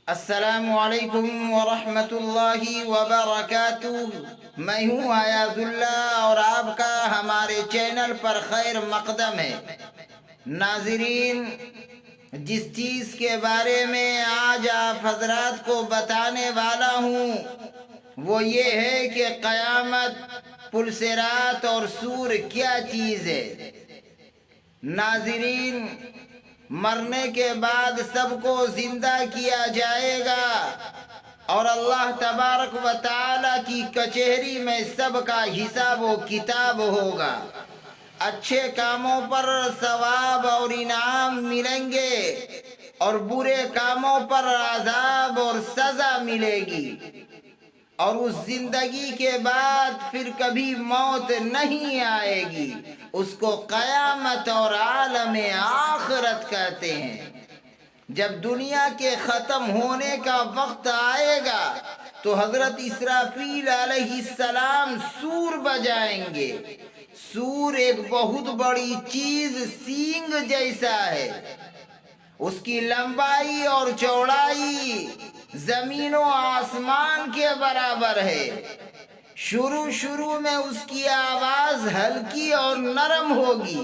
السلام علیکم ورحمۃ اللہ وبرکاتہ۔ میں ہوں ایاز اللہ اور آپ کا ہمارے چینل پر خیر مقدم ہے۔ ناظرین، جس چیز کے بارے میں آج آپ حضرات کو بتانے والا ہوں وہ یہ ہے کہ قیامت، پل صراط اور سور کیا چیز ہے۔ ناظرین، مرنے کے بعد سب کو زندہ کیا جائے گا اور اللہ تبارک و تعالی کی کچہری میں سب کا حساب و کتاب ہوگا۔ اچھے کاموں پر ثواب اور انعام ملیں گے اور برے کاموں پر عذاب اور سزا ملے گی، اور اس زندگی کے بعد پھر کبھی موت نہیں آئے گی۔ اس کو قیامت اور عالم آخرت کہتے ہیں۔ جب دنیا کے ختم ہونے کا وقت آئے گا تو حضرت اسرافیل علیہ السلام سور بجائیں گے۔ سور ایک بہت بڑی چیز سینگ جیسا ہے۔ اس کی لمبائی اور چوڑائی زمین و آسمان کے برابر ہے۔ شروع میں اس کی آواز ہلکی اور نرم ہوگی،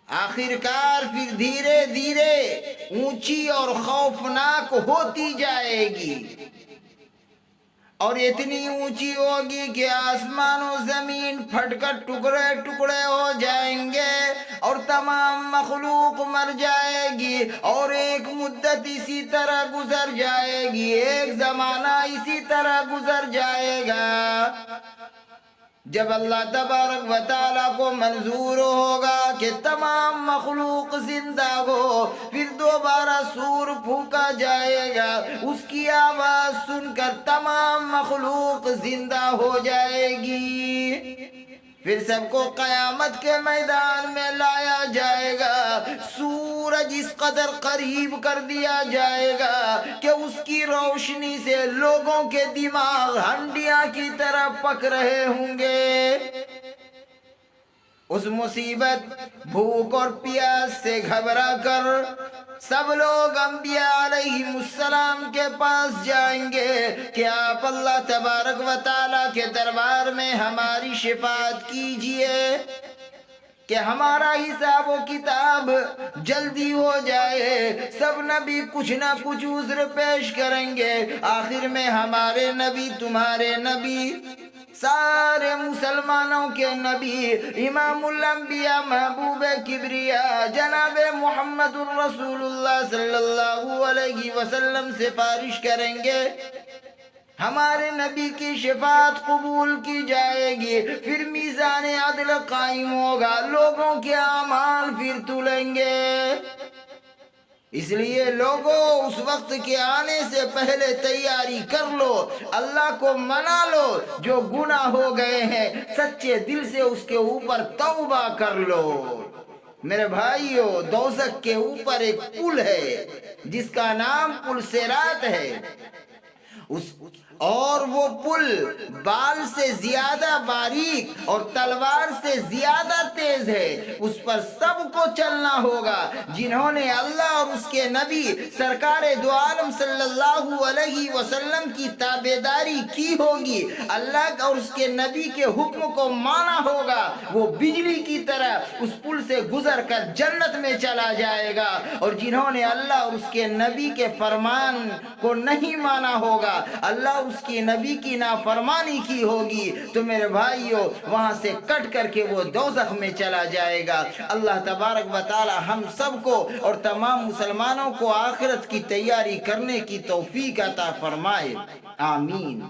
آخرکار پھر دھیرے دھیرے اونچی اور خوفناک ہوتی جائے گی، اور اتنی اونچی ہوگی کہ آسمان و زمین پھٹ کر ٹکڑے ٹکڑے ہو جائیں گے اور تمام مخلوق مر جائے گی، اور ایک مدت اسی طرح گزر جائے گی، ایک زمانہ اسی طرح گزر جائے گا۔ جب اللہ تبارک و تعالیٰ کو منظور ہوگا کہ تمام مخلوق زندہ ہو، پھر دوبارہ سور پھونکا جائے گا۔ اس کی آواز سن کر تمام مخلوق زندہ ہو جائے گی۔ پھر سب کو قیامت کے میدان میں لایا جائے گا۔ سورج اس قدر قریب کر دیا جائے گا کہ اس کی روشنی سے لوگوں کے دماغ ہنڈیاں کی طرح پک رہے ہوں گے۔ اس مصیبت، بھوک اور پیاس سے گھبرا کر سب لوگ انبیاء علیہ السلام کے پاس جائیں گے کہ آپ اللہ تبارک و تعالیٰ کے دربار میں ہماری شفاعت کیجئے کہ ہمارا حساب و کتاب جلدی ہو جائے۔ سب نبی کچھ نہ کچھ عذر پیش کریں گے۔ آخر میں ہمارے نبی، تمہارے نبی، سارے مسلمانوں کے نبی، امام الانبیاء، محبوب کبریا، جناب محمد الرسول اللہ صلی اللہ علیہ وسلم سے سفارش کریں گے، ہمارے نبی کی شفاعت قبول کی جائے گی۔ پھر میزان عدل قائم ہوگا، لوگوں کے اعمال پھر تلیں گے۔ اس لیے لوگوں، اس وقت کے آنے سے پہلے تیاری کر لو، اللہ کو منا لو، جو گناہ ہو گئے ہیں سچے دل سے اس کے اوپر توبہ کر لو۔ میرے بھائیو، دوزخ کے اوپر ایک پل ہے جس کا نام پل صراط ہے، اور وہ پل بال سے زیادہ باریک اور تلوار سے زیادہ تیز ہے۔ اس پر سب کو چلنا ہوگا جنہوں نے اللہ اور اس کے نبی سرکار دو عالم صلی اللہ علیہ وسلم کی تابعداری کی ہوگی، اللہ اور اس کے نبی کے حکم کو مانا ہوگا، وہ بجلی کی طرح اس پل سے گزر کر جنت میں چلا جائے گا، اور جنہوں نے اللہ اور اس کے نبی کے فرمان کو نہیں مانا ہوگا، اللہ اس کی نبی کی نافرمانی کی ہوگی، تو میرے بھائیو وہاں سے کٹ کر کے وہ دوزخ میں چلا جائے گا۔ اللہ تبارک و تعالی ہم سب کو اور تمام مسلمانوں کو آخرت کی تیاری کرنے کی توفیق عطا فرمائے، آمین۔